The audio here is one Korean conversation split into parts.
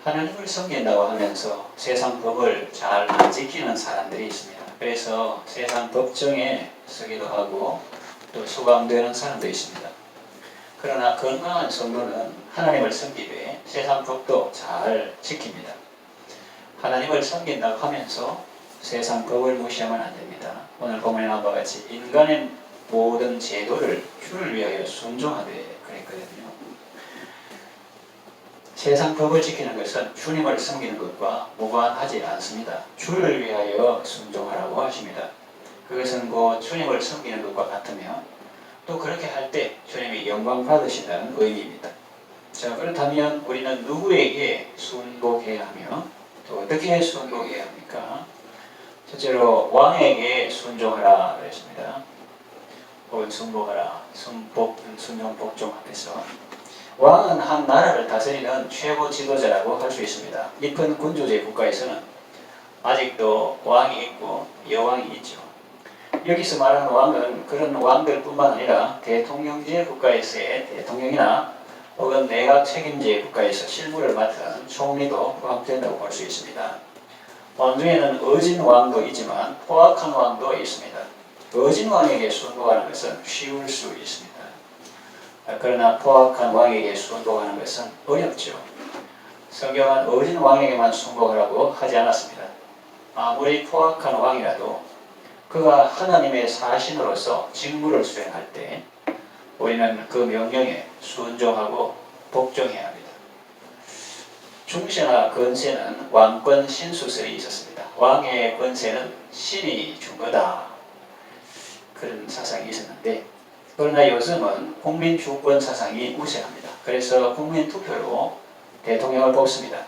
하나님을 섬긴다고 하면서 세상 법을 잘 안 지키는 사람들이 있습니다. 그래서 세상 법정에 서기도 하고 또 수감되는 사람도 있습니다. 그러나 건강한 성도는 하나님을 섬기되 세상 법도 잘 지킵니다. 하나님을 섬긴다고 하면서 세상 법을 무시하면 안 됩니다. 오늘 본문에 나온 바와 같이 인간의 모든 제도를 주를 위하여 순종하되 그랬거든요. 세상 법을 지키는 것은 주님을 섬기는 것과 무관하지 않습니다. 주를 위하여 순종하라고 하십니다. 그것은 곧 주님을 섬기는 것과 같으며 또 그렇게 할 때 주님이 영광 받으신다는 의미입니다. 자, 그렇다면 우리는 누구에게 순복해야 하며 또 어떻게 순복해야 합니까? 첫째로 왕에게 순종하라 그랬습니다. 혹은 순복하라, 순종, 복종 앞에서 왕은 한 나라를 다스리는 최고 지도자라고 할 수 있습니다. 깊은 군주제 국가에서는 아직도 왕이 있고 여왕이 있죠. 여기서 말하는 왕은 그런 왕들뿐만 아니라 대통령제 국가에서의 대통령이나 혹은 내각 책임제 국가에서 실무를 맡은 총리도 포함된다고 볼 수 있습니다. 왕 중에는 어진 왕도 있지만 포악한 왕도 있습니다. 어진 왕에게 순복하는 것은 쉬울 수 있습니다. 그러나 포악한 왕에게 순복하는 것은 어렵죠. 성경은 어진 왕에게만 순복하라고 하지 않았습니다. 아무리 포악한 왕이라도 그가 하나님의 사신으로서 직무를 수행할 때 우리는 그 명령에 순종하고 복종해야 합니다. 중세나 근세는 왕권 신수설이 있었습니다. 왕의 권세는 신이 준 거다. 그런 사상이 있었는데 그러나 요즘은 국민 주권 사상이 우세합니다. 그래서 국민 투표로 대통령을 뽑습니다.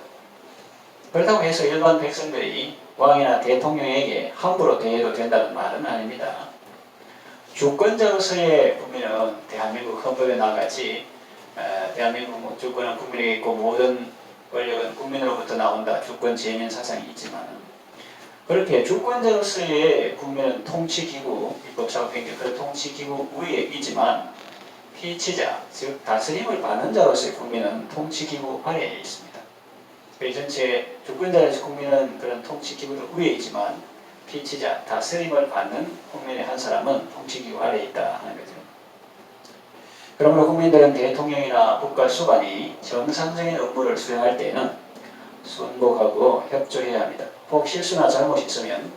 그렇다고 해서 일반 백성들이 왕이나 대통령에게 함부로 대해도 된다는 말은 아닙니다. 주권자로서의 국민은 대한민국 헌법에 나같이 대한민국 주권은 국민에게 있고 모든 권력은 국민으로부터 나온다. 주권 재민 사상이 있지만 그렇게 주권자로서의 국민은 통치기구, 입법사법행정 그 통치기구 위에 있지만 피치자, 즉 다스림을 받는 자로서의 국민은 통치기구 아래에 있습니다. 전체 주권자로서의 국민은 그런 통치기구 위에 있지만 피치자, 다스림을 받는 국민의 한 사람은 통치기구 아래에 있다 하는 거죠. 그러므로 국민들은 대통령이나 국가수반이 정상적인 업무를 수행할 때에는 순복하고 협조해야 합니다. 혹 실수나 잘못이 있으면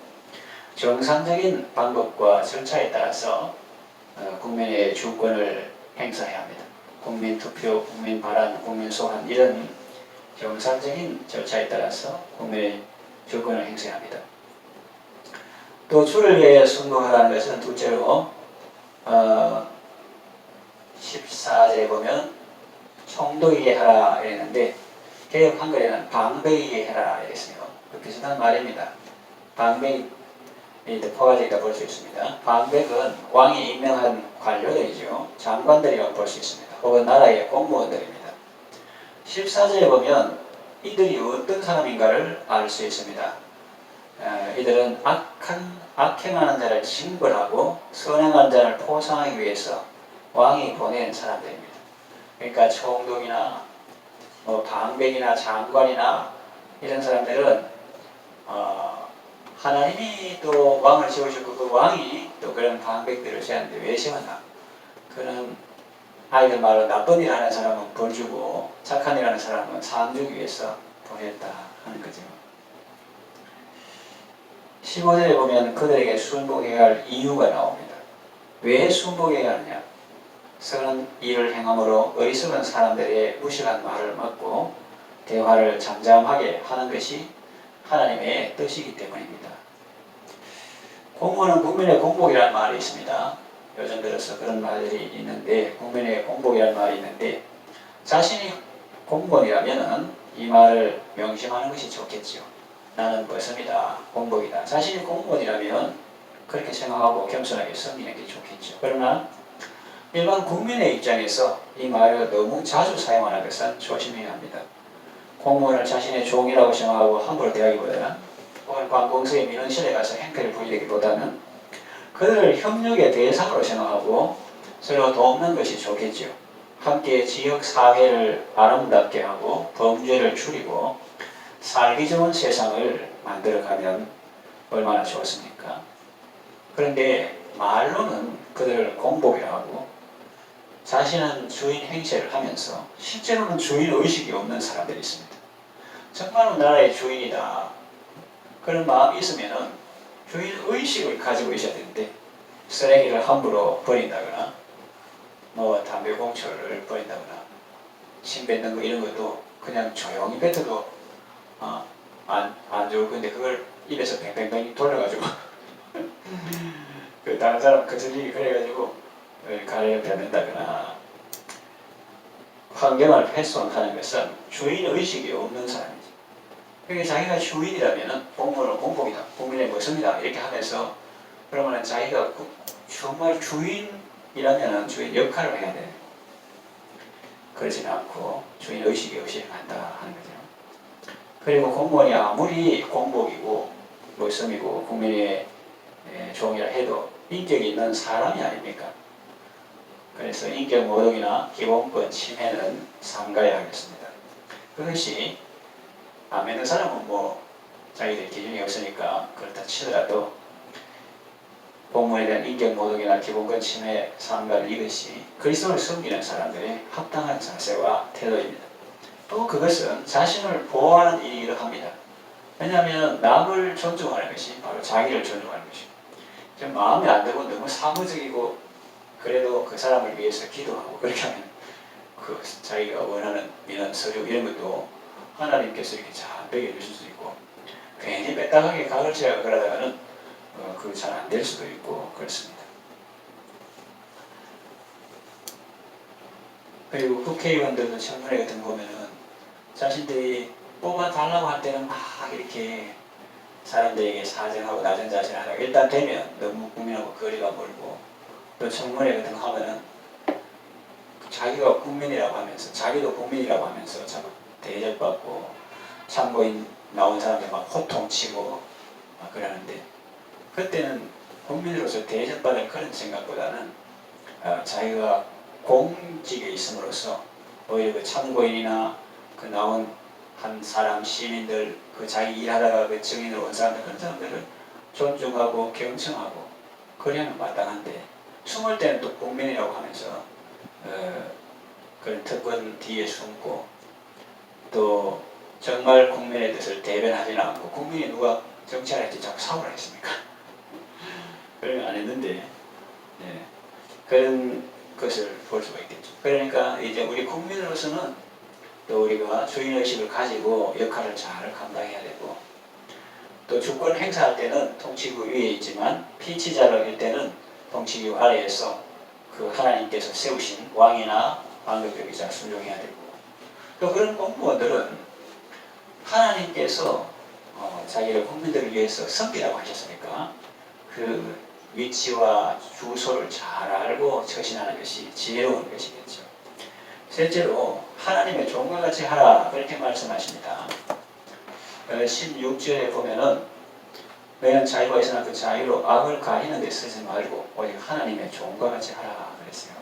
정상적인 방법과 절차에 따라서 국민의 주권을 행사해야 합니다. 국민투표, 국민발언, 국민소환 이런 정상적인 절차에 따라서 국민의 주권을 행사해야 합니다. 또 주를 위해 순복하라는 것은 둘째로 14절에 보면 총독에게 하라 이랬는데 개혁 한글에는 방백에게 해라 이랬어요. 비슷한 말입니다. 방백이 포괄되어 있다 볼 수 있습니다. 방백은 왕이 임명한 관료들이죠. 장관들이라고 볼 수 있습니다. 혹은 나라의 공무원들입니다. 14절에 보면 이들이 어떤 사람인가를 알 수 있습니다. 이들은 악행하는 자를 징벌하고 선행하는 자를 포상하기 위해서 왕이 보낸 사람들입니다. 그러니까 총독이나 방백이나 장관이나 이런 사람들은 하나님이 또 왕을 세우셨고 그 왕이 또 그런 방백들을 세웠는데 왜 세웠나? 그는 아이들 말로 나쁜 일 하는 사람은 벌 주고 착한 일 하는 사람은 상 주기 위해서 보냈다 하는 거죠. 15절에 보면 그들에게 순복해야 할 이유가 나옵니다. 왜 순복해야 하느냐? 선한 일을 행함으로 어리석은 사람들의 무식한 말을 막고 대화를 잠잠하게 하는 것이 하나님의 뜻이기 때문입니다. 공무원은 국민의 공복이라는 말이 있습니다. 요즘 들어서 그런 말들이 있는데 국민의 공복이라는 말이 있는데 자신이 공무원이라면 이 말을 명심하는 것이 좋겠죠. 나는 벗음이다. 공복이다. 자신이 공무원이라면 그렇게 생각하고 겸손하게 섬기는 게 좋겠죠. 그러나 일반 국민의 입장에서 이 말을 너무 자주 사용하는 것은 조심해야 합니다. 공무원을 자신의 종이라고 생각하고 함부로 대하기보다는 혹은 관공서의 민원실에 가서 행패를 부리기보다는 그들을 협력의 대상으로 생각하고 서로 돕는 것이 좋겠죠. 함께 지역사회를 아름답게 하고 범죄를 줄이고 살기 좋은 세상을 만들어가면 얼마나 좋습니까? 그런데 말로는 그들을 공복이라고 하고 자신은 주인 행세를 하면서 실제로는 주인 의식이 없는 사람들이 있습니다. 정말로 나라의 주인이다 그런 마음이 있으면은 주인 의식을 가지고 있어야 되는데 쓰레기를 함부로 버린다거나 뭐 담배 공초를 버린다거나 침 뱉는 거 이런 것도 그냥 조용히 뱉어도 안 좋을 건데 그걸 입에서 뱅뱅뱅 돌려가지고 그 다른 사람 거슬리기 그래가지고 가래를 뱉는다거나 환경을 훼손하는 것은 주인 의식이 없는 사람이지. 그러니까 자기가 주인이라면 공무원은 공복이다, 국민의 모습이다 이렇게 하면서 그러면 자기가 정말 주인이라면 주인 역할을 해야 돼. 그러지는 않고 주인 의식이 없이 한다 하는 거죠. 그리고 공무원이 아무리 공복이고 모섬이고 국민의 종이라 해도 인격이 있는 사람이 아닙니까? 그래서 인격 모독이나 기본권 침해는 삼가야 하겠습니다. 그것이 안 믿는 사람은 뭐 자기들 기준이 없으니까 그렇다 치더라도 공무원에 대한 인격 모독이나 기본권 침해 삼가를 이것이 그리스도를 섬기는 사람들의 합당한 자세와 태도입니다. 또 그것은 자신을 보호하는 일이기도 합니다. 왜냐하면 남을 존중하는 것이 바로 자기를 존중하는 것입니다. 좀 마음에 안 들고 너무 사무적이고 그래도 그 사람을 위해서 기도하고 그렇게 하면 그 자기가 원하는 민원 서류 이런 것도 하나님께서 이렇게 잘 먹여주실 수 있고 괜히 빽딱하게 가글치가 그러다가는 그 잘 안 될 수도 있고 그렇습니다. 그리고 국회의원들도 청문회 같은 거 보면은 자신들이 뽑아달라고 할 때는 막 이렇게 사람들에게 사정하고 낮은 자세를 하다가 일단 되면 너무 국민하고 거리가 멀고 또 청문회 같은 거 하면은 자기가 국민이라고 하면서 자기도 국민이라고 하면서 자꾸 대접받고 참고인 나온 사람들 막 호통치고 막 그러는데 그때는 국민으로서 대접받을 그런 생각보다는 자기가 공직에 있음으로써 오히려 그 참고인이나 그 나온 한 사람 시민들 그 자기 일하다가 그 증인으로 온 사람들 그런 사람들을 존중하고 경청하고 그래야만 마땅한데 숨을 때는 또 국민이라고 하면서 그런 특권 뒤에 숨고 또 정말 국민의 뜻을 대변하지는 않고 국민이 누가 정치하는지 자꾸 사고를 했습니까? 그러면 안 했는데 그런 것을 볼 수가 있겠죠. 그러니까 이제 우리 국민으로서는 또 우리가 주인의식을 가지고 역할을 잘 감당해야 되고 또 주권 행사할 때는 통치구 위에 있지만 피치자일 때는 통치구 아래에서 그 하나님께서 세우신 왕이나 왕급병이자 순종해야 되고 또 그런 공무원들은 하나님께서 자기를 국민들을 위해서 섬기라고 하셨으니까 그 위치와 주소를 잘 알고 처신하는 것이 지혜로운 것이겠죠. 셋째로 하나님의 종과 같이 하라 그렇게 말씀하십니다. 16절에 보면은 너희는 자유가 있으나 그 자유로 악을 가리는 데 쓰지 말고 오직 하나님의 종과 같이 하라 그랬어요.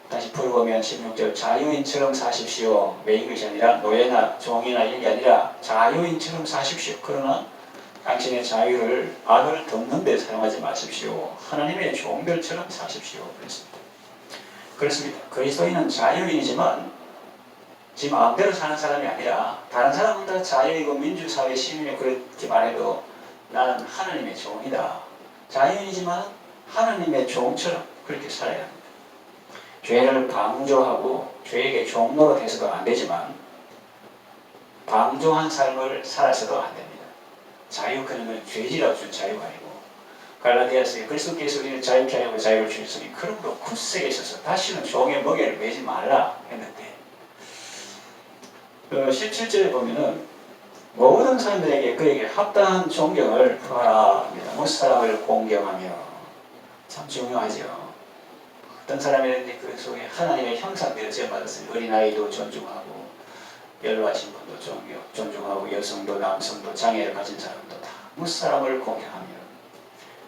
다시 풀어보면 16절 자유인처럼 사십시오. 매인 것이 아니라 노예나 종이나 이런 게 아니라 자유인처럼 사십시오. 그러나 당신의 자유를 악을 덮는 데 사용하지 마십시오. 하나님의 종들처럼 사십시오. 그랬습니다. 그렇습니다. 그리스도인은 자유인이지만 지 마음대로 사는 사람이 아니라 다른 사람은 다 자유이고 민주사회 시민이 그렇게만 해도 나는 하나님의 종이다. 자유인이지만 하나님의 종처럼 그렇게 살아야 합니다. 죄를 방조하고 죄에게 종로로 돼서도 안 되지만 방조한 삶을 살아서도 안 됩니다. 자유하는 건 죄지라고 준 자유가 아니고 갈라디아서에 그리스도께서 우리를 자유케 하려고 자유를 주셨으니 그러므로 굳세게 있어서 다시는 종의 멍에를 매지 말라 했는데 17절에 보면은 모든 사람들에게 그에게 합당한 존경을 표하라 합니다. 못 사람을 공경하며 참 중요하죠. 어떤 사람이든지 그 속에 하나님의 형상대로 지어받았으니 어린아이도 존중하고 연로하신 분도 존중하고 여성도 남성도 장애를 가진 사람도 다 무사람을 공경하며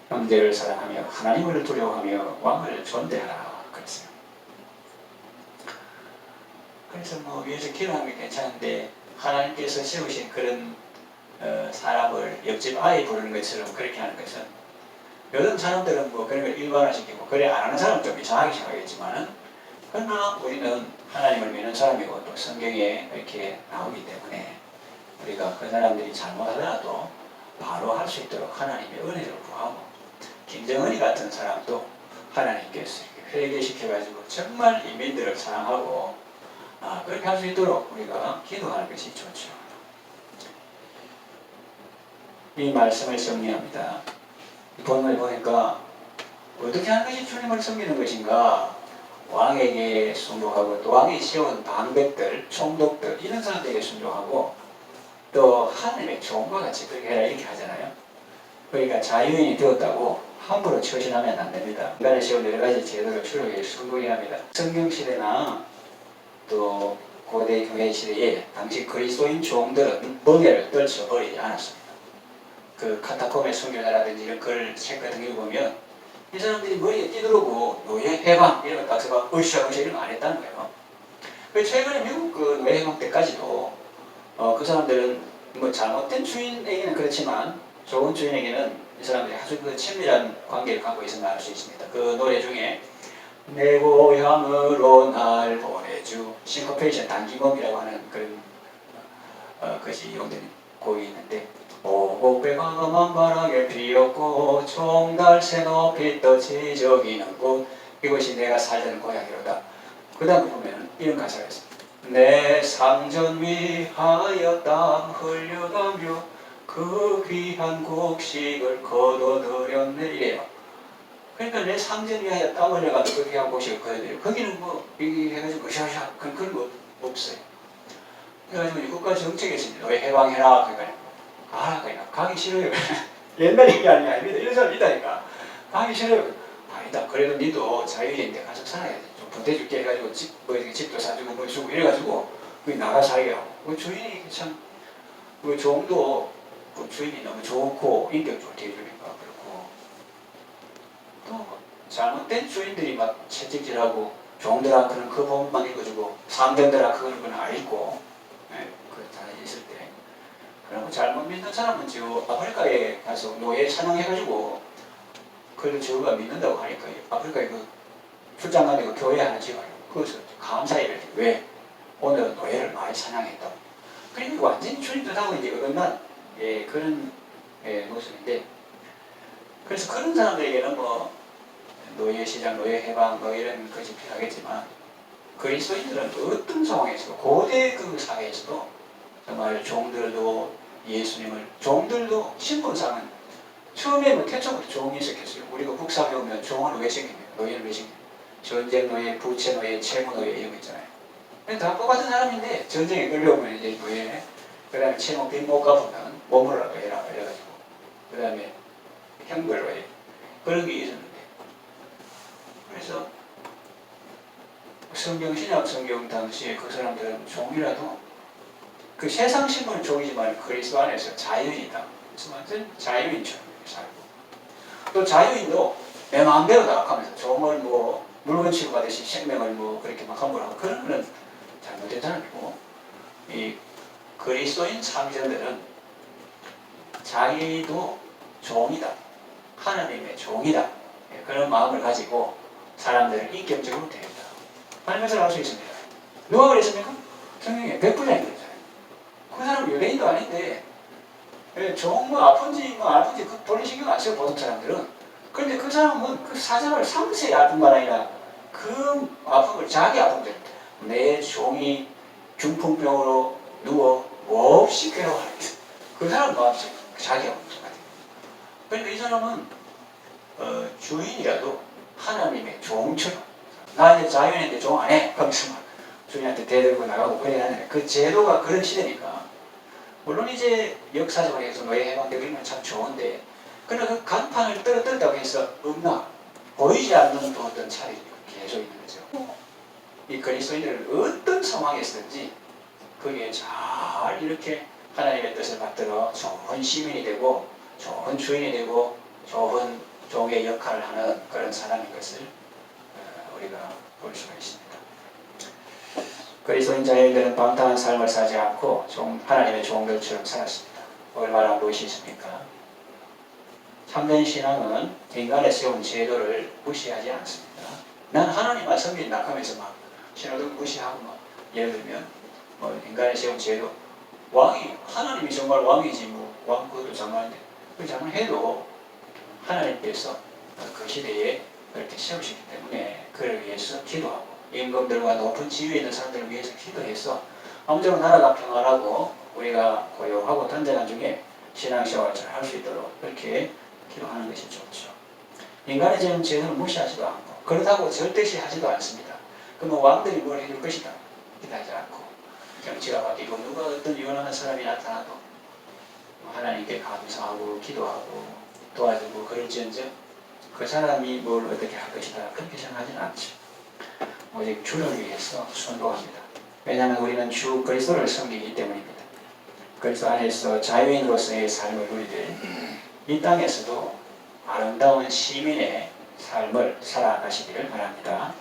형제를 사랑하며 하나님을 두려워하며 왕을 존대하라 그랬어요. 그래서 뭐 위에서 기도하는 게 괜찮은데 하나님께서 세우신 그런 사람을 옆집 아이 부르는 것처럼 그렇게 하는 것은, 요즘 사람들은 뭐 그런 걸 일반화시키고 그래 안 하는 사람은 좀 이상하게 생각하겠지만은, 그러나 우리는 하나님을 믿는 사람이고 또 성경에 이렇게 나오기 때문에 우리가 그 사람들이 잘못하더라도 바로 할 수 있도록 하나님의 은혜를 구하고, 김정은이 같은 사람도 하나님께서 회개시켜가지고 정말 인민들을 사랑하고 그렇게 할 수 있도록 우리가 기도하는 것이 좋죠. 이 말씀을 정리합니다. 본문을 보니까 어떻게 하는 것이 주님을 섬기는 것인가? 왕에게 순종하고, 또 왕이 세운 방백들, 총독들 이런 사람들에게 순종하고, 또 하나님의 종과 같이 그렇게 해라 이렇게 하잖아요. 그러니까 자유인이 되었다고 함부로 처신하면 안 됩니다. 인간에 세운 여러 가지 제도를 추록해 순종해야 합니다. 성경시대나 또 고대 교회 시대에 당시 그리스도인 종들은 멍에를 떨쳐버리지 않았습니다. 그 카타콤의 순교자라든지 이런 글, 책 같은 거 보면 이 사람들이 머리에 띠두르고 노예 해방 이런 거 딱 써서 으쌰으쌰 이런 거 안 했다는 거예요. 최근에 미국 그 노예 해방 때까지도 그 사람들은 뭐 잘못된 주인에게는 그렇지만 좋은 주인에게는 이 사람들이 아주 그 친밀한 관계를 갖고 있음을 알 수 있습니다. 그 노래 중에 내 고향으로 날 보내주, 싱코페이션 단기범이라고 하는 그런 것이 이용된 곡이 있는데, 오곡배가 만발하게 피었고 총달 새 높이 떠 지저귀는 곳, 이것이 내가 살던 고향이로다. 그 다음에 보면 이런 가사가 있습니다. 내 상전 위하여 땀 흘려가며 그 귀한 곡식을 거둬들였네 이래요. 그러니까 내 상전 위하여 땀 흘려가며 그 귀한 곡식을 거둬들여, 거기는 뭐 이게 해가지고 으쌰으쌰 그런 거 없어요. 그래가지고 국가 정책에서 노예 해방해라 그러니까 그냥 가기 싫어요. 옛날 얘기 아니야. 이런 사람 있다니까. 가기 싫어요. 아니다. 그래도 니도 자유인데 가서 살아야 돼. 좀 보태줄게 해가지고 집도 사주고 뭐 주고 이래가지고 나가 살게 하고. 그 주인이 참, 그 종도 그 주인이 너무 좋고 인격적으로 대해주니까 그렇고, 또 잘못된 주인들이 막 채찍질하고 종들한테는 그 법만 읽어주고 상전들한테 그건 안 읽고, 그 다 있을 때. 그리고 잘못 믿는 사람은 지금 아프리카에 가서 노예 사냥해가지고 그래도 저가 믿는다고 하니까 아프리카에 그 출장 가지고 교회 하나 지어요. 그것을 감사해요. 왜? 오늘 노예를 많이 사냥했다고. 그러니까 완전히 출입하고 이제 어긋난 그런 모습인데, 그래서 그런 사람들에게는 뭐 노예 시장, 노예 해방 뭐 이런 것이 필요하겠지만, 그리스도인들은 어떤 상황에서도 고대 그 사회에서도 정말 종들도 종들도 신분상은 처음에 뭐 태초부터 종이 있었겠어요. 우리가 국사 배우면 종은 왜 생깁니까? 노예는 왜 생깁니까? 전쟁 노예, 부채 노예, 채무 노예 이런 거 있잖아요. 다 똑같은 사람인데 전쟁에 끌려오면 이제 노예, 그 다음에 채무 빚 못 갚으면 몸으로라도 해라 이래가지고, 그 다음에 형벌 노예 그런 게 있었는데, 그래서 신약 성경 당시에 그 사람들은 종이라도 그 세상 신분은 종이지만 그리스도 안에서 자유인이다. 그래서 완전 자유인처럼 살고, 또 자유인도 내 마음대로 다 하면서 종을 뭐 물건 취급하듯이 생명을 뭐 그렇게 막 함부로 하고 그런 거는 잘못된 사람이고, 이 그리스도인 상전들은 자기도 종이다, 하나님의 종이다, 그런 마음을 가지고 사람들을 인격적으로 대한다 하는 것을 알 수 있습니다. 누가 그랬습니까? 성경에 백부장이 그랬잖아요. 그 사람은 유대인도 아닌데 종 뭐 아픈지 뭐 아픈지 그 별로 신경 안 써요, 보통 사람들은. 그런데 그 사람은 그 사정을 상세히 알 뿐만 아니라 그 아픔을 자기 아픔대로, 내 종이 중풍병으로 누워 몹시 괴로워하는 거예요. 그 사람 마음속 자기 아픔 같아요. 그러니까 이 사람은 주인이라도 하나님의 종처럼, 나 이제 자유인인데 종 안 해. 그러면서 막 주인한테 대들고 나가고 그래야 하는, 그 제도가 그런 시대니까. 물론 이제 역사적으로 해서 노예 해방되고 이런 참 좋은데, 그러나 그 간판을 떨어뜨렸다고 해서 없나 보이지 않는 또 어떤 차이가 계속 있는 거죠. 이 그리스도인들은 어떤 상황에서든지 거기에 잘 이렇게 하나님의 뜻을 받들어 좋은 시민이 되고 좋은 주인이 되고 좋은 종의 역할을 하는 그런 사람인 것을 우리가 볼 수가 있습니다. 그리스도인 자녀들은 방탕한 삶을 살지 않고 하나님의 종들처럼 살았습니다. 얼마나 멋있습니까? 참된 신앙은 인간에 세운 제도를 무시하지 않습니다. 난 하나님만 섬긴다 하면서 막 신호등 무시하고 막 예를 들면 인간에 세운 제도 왕이 하나님이 정말 왕이지 왕 그것도 장관인데 그 장관해도 하나님께서 그 시대에 그렇게 세우시기 때문에 그를 위해서 기도하고 임금들과 높은 지위에 있는 사람들을 위해서 기도해서 아무쪼록 나라가 평안하고 우리가 고요하고 단단한 중에 신앙생활을 잘 할 수 있도록 그렇게 기도하는 것이 좋죠. 인간의 제도는 무시하지도 않고 그렇다고 절대시 하지도 않습니다. 그러면 왕들이 뭘 해줄 것이다 기대하지 않고 정치가 바뀌고 누가 어떤 유능한 사람이 나타나도 하나님께 감사하고 기도하고 도와주고 그럴지언정 그 사람이 뭘 어떻게 할 것이다 그렇게 생각하지는 않죠. 오직 주를 위해서 순종합니다. 왜냐하면 우리는 주 그리스도를 섬기기 때문입니다. 그리스도 안에서 자유인으로서의 삶을 누리되 이 땅에서도 아름다운 시민의 삶을 살아가시기를 바랍니다.